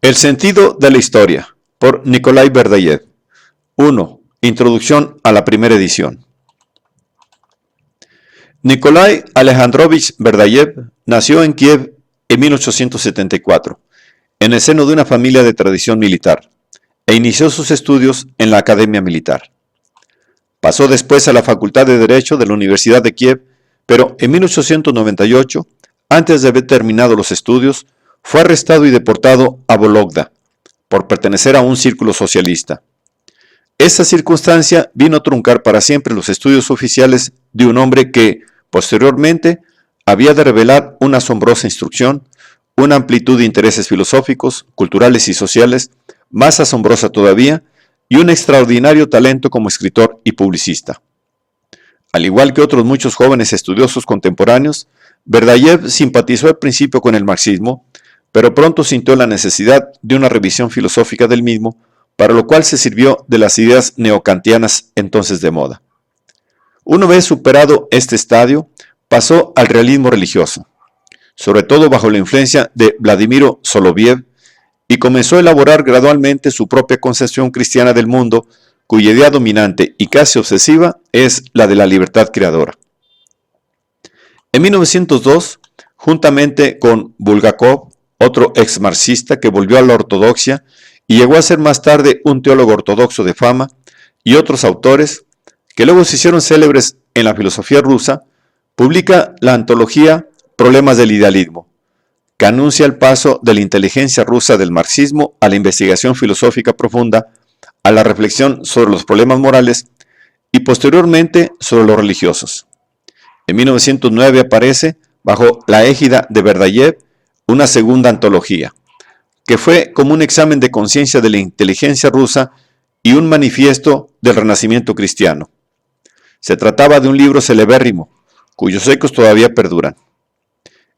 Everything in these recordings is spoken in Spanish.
El sentido de la historia, por Nikolai Berdayev. 1. Introducción a la primera edición. Nikolai Alejandrovich Berdayev nació en Kiev en 1874, en el seno de una familia de tradición militar, e inició sus estudios en la Academia Militar. Pasó después a la Facultad de Derecho de la Universidad de Kiev, pero en 1898, antes de haber terminado los estudios, fue arrestado y deportado a Vologda por pertenecer a un círculo socialista. Esta circunstancia vino a truncar para siempre los estudios oficiales de un hombre que, posteriormente, había de revelar una asombrosa instrucción, una amplitud de intereses filosóficos, culturales y sociales, más asombrosa todavía, y un extraordinario talento como escritor y publicista. Al igual que otros muchos jóvenes estudiosos contemporáneos, Berdayev simpatizó al principio con el marxismo, pero pronto sintió la necesidad de una revisión filosófica del mismo, para lo cual se sirvió de las ideas neokantianas entonces de moda. Una vez superado este estadio, pasó al realismo religioso, sobre todo bajo la influencia de Vladimiro Soloviev, y comenzó a elaborar gradualmente su propia concepción cristiana del mundo, cuya idea dominante y casi obsesiva es la de la libertad creadora. En 1902, juntamente con Bulgakov, otro ex-marxista que volvió a la ortodoxia y llegó a ser más tarde un teólogo ortodoxo de fama, y otros autores, que luego se hicieron célebres en la filosofía rusa, publica la antología Problemas del Idealismo, que anuncia el paso de la inteligencia rusa del marxismo a la investigación filosófica profunda, a la reflexión sobre los problemas morales y posteriormente sobre los religiosos. En 1909 aparece, bajo la égida de Berdayev, una segunda antología, que fue como un examen de conciencia de la inteligencia rusa y un manifiesto del renacimiento cristiano. Se trataba de un libro celebérrimo, cuyos ecos todavía perduran.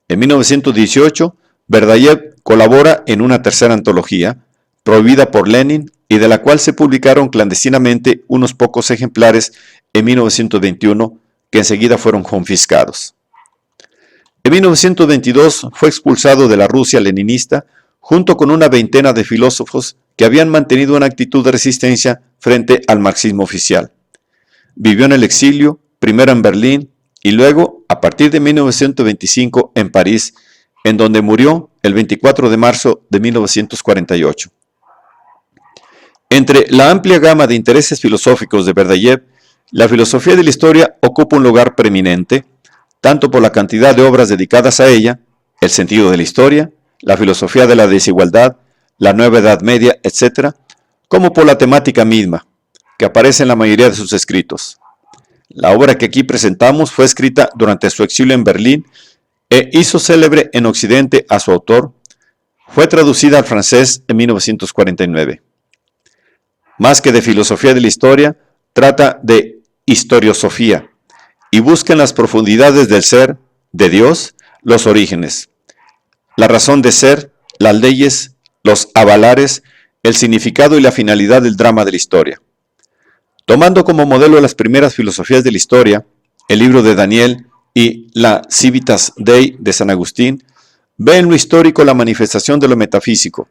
En 1918, Berdayev colabora en una tercera antología, prohibida por Lenin y de la cual se publicaron clandestinamente unos pocos ejemplares en 1921, que enseguida fueron confiscados. En 1922 fue expulsado de la Rusia leninista junto con una veintena de filósofos que habían mantenido una actitud de resistencia frente al marxismo oficial. Vivió en el exilio, primero en Berlín y luego, a partir de 1925, en París, en donde murió el 24 de marzo de 1948. Entre la amplia gama de intereses filosóficos de Berdayev, la filosofía de la historia ocupa un lugar preeminente, tanto por la cantidad de obras dedicadas a ella, el sentido de la historia, la filosofía de la desigualdad, la nueva Edad Media, etc., como por la temática misma, que aparece en la mayoría de sus escritos. La obra que aquí presentamos fue escrita durante su exilio en Berlín e hizo célebre en Occidente a su autor. Fue traducida al francés en 1949. Más que de filosofía de la historia, trata de historiosofía, y busca en las profundidades del ser, de Dios, los orígenes, la razón de ser, las leyes, los avalares, el significado y la finalidad del drama de la historia. Tomando como modelo las primeras filosofías de la historia, el libro de Daniel y la Civitas Dei de San Agustín, ve en lo histórico la manifestación de lo metafísico,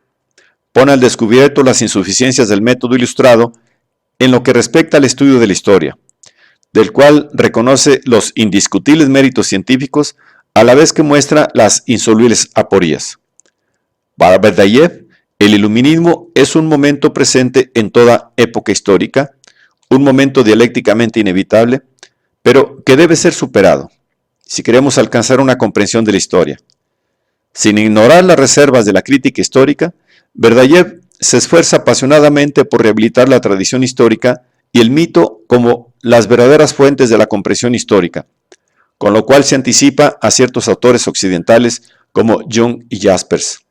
pone al descubierto las insuficiencias del método ilustrado en lo que respecta al estudio de la historia, del cual reconoce los indiscutibles méritos científicos, a la vez que muestra las insolubles aporías. Para Berdayev, el iluminismo es un momento presente en toda época histórica, un momento dialécticamente inevitable, pero que debe ser superado, si queremos alcanzar una comprensión de la historia. Sin ignorar las reservas de la crítica histórica, Berdayev se esfuerza apasionadamente por rehabilitar la tradición histórica y el mito como las verdaderas fuentes de la comprensión histórica, con lo cual se anticipa a ciertos autores occidentales como Jung y Jaspers.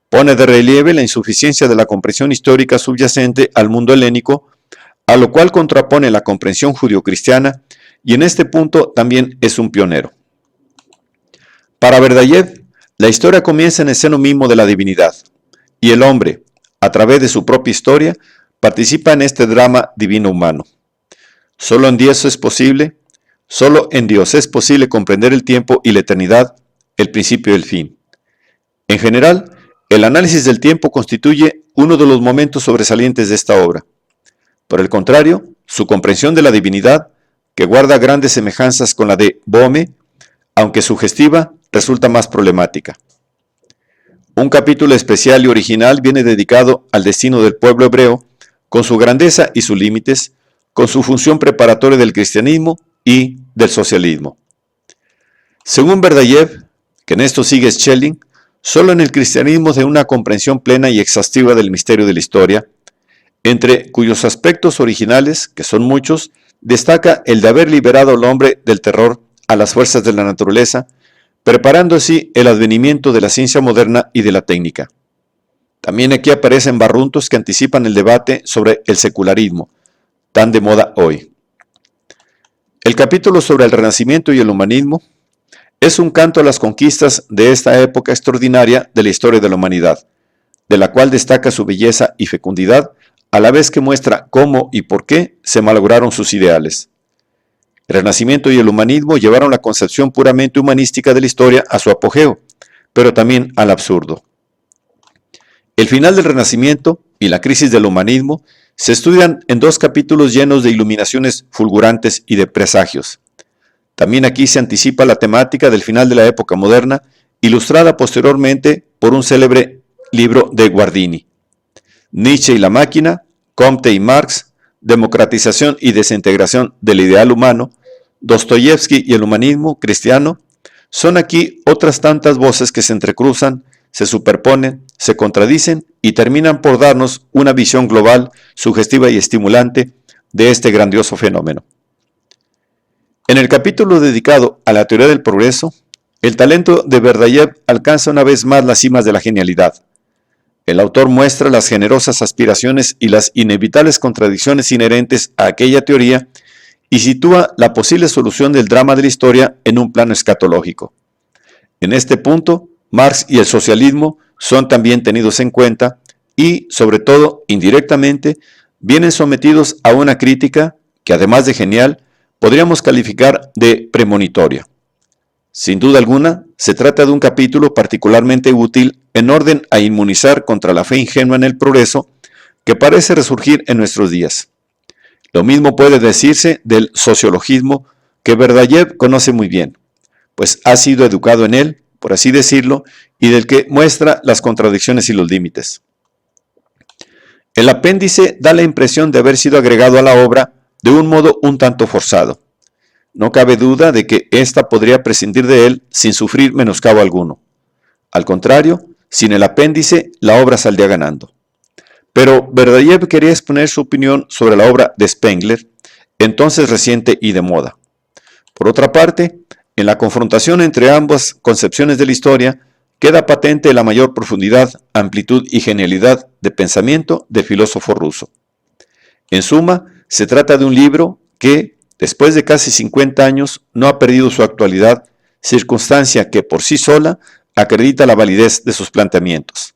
Pone de relieve la insuficiencia de la comprensión histórica subyacente al mundo helénico, a lo cual contrapone la comprensión judio-cristiana, y en este punto también es un pionero. Para Berdayev, la historia comienza en el seno mismo de la divinidad, y el hombre, a través de su propia historia, participa en este drama divino humano. Solo en Dios es posible comprender el tiempo y la eternidad, el principio y el fin. En general, El análisis del tiempo constituye uno de los momentos sobresalientes de esta obra. Por el contrario, su comprensión de la divinidad, que guarda grandes semejanzas con la de Boehme, aunque sugestiva, resulta más problemática. Un capítulo especial y original viene dedicado al destino del pueblo hebreo, con su grandeza y sus límites, con su función preparatoria del cristianismo y del socialismo. Según Berdyaev, que en esto sigue Schelling, solo en el cristianismo de una comprensión plena y exhaustiva del misterio de la historia, entre cuyos aspectos originales, que son muchos, destaca el de haber liberado al hombre del terror a las fuerzas de la naturaleza, preparando así el advenimiento de la ciencia moderna y de la técnica. También aquí aparecen barruntos que anticipan el debate sobre el secularismo, tan de moda hoy. El capítulo sobre el Renacimiento y el humanismo es un canto a las conquistas de esta época extraordinaria de la historia de la humanidad, de la cual destaca su belleza y fecundidad, a la vez que muestra cómo y por qué se malograron sus ideales. El Renacimiento y el humanismo llevaron la concepción puramente humanística de la historia a su apogeo, pero también al absurdo. El final del Renacimiento y la crisis del humanismo se estudian en dos capítulos llenos de iluminaciones fulgurantes y de presagios. También aquí se anticipa la temática del final de la época moderna, ilustrada posteriormente por un célebre libro de Guardini. Nietzsche y la máquina, Comte y Marx, democratización y desintegración del ideal humano, Dostoyevsky y el humanismo cristiano, son aquí otras tantas voces que se entrecruzan, se superponen, se contradicen y terminan por darnos una visión global, sugestiva y estimulante de este grandioso fenómeno. En el capítulo dedicado a la teoría del progreso, el talento de Berdyaev alcanza una vez más las cimas de la genialidad. El autor muestra las generosas aspiraciones y las inevitables contradicciones inherentes a aquella teoría y sitúa la posible solución del drama de la historia en un plano escatológico. En este punto, Marx y el socialismo son también tenidos en cuenta y, sobre todo, indirectamente, vienen sometidos a una crítica que, además de genial, podríamos calificar de premonitoria. Sin duda alguna, se trata de un capítulo particularmente útil en orden a inmunizar contra la fe ingenua en el progreso que parece resurgir en nuestros días. Lo mismo puede decirse del sociologismo que Berdyaev conoce muy bien, pues ha sido educado en él, por así decirlo, y del que muestra las contradicciones y los límites. El apéndice da la impresión de haber sido agregado a la obra de un modo un tanto forzado. No cabe duda de que ésta podría prescindir de él sin sufrir menoscabo alguno. Al contrario, sin el apéndice, la obra saldría ganando. Pero Berdyaev quería exponer su opinión sobre la obra de Spengler, entonces reciente y de moda. Por otra parte, en la confrontación entre ambas concepciones de la historia, queda patente la mayor profundidad, amplitud y genialidad de pensamiento del filósofo ruso. En suma, se trata de un libro que, después de casi 50 años, no ha perdido su actualidad, circunstancia que por sí sola acredita la validez de sus planteamientos.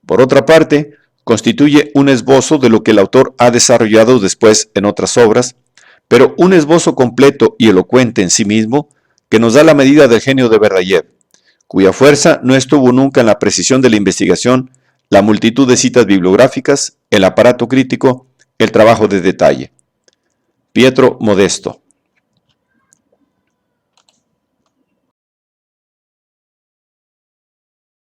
Por otra parte, constituye un esbozo de lo que el autor ha desarrollado después en otras obras, pero un esbozo completo y elocuente en sí mismo que nos da la medida del genio de Berdyaev, cuya fuerza no estuvo nunca en la precisión de la investigación, la multitud de citas bibliográficas, el aparato crítico, el trabajo de detalle. Pietro Modesto.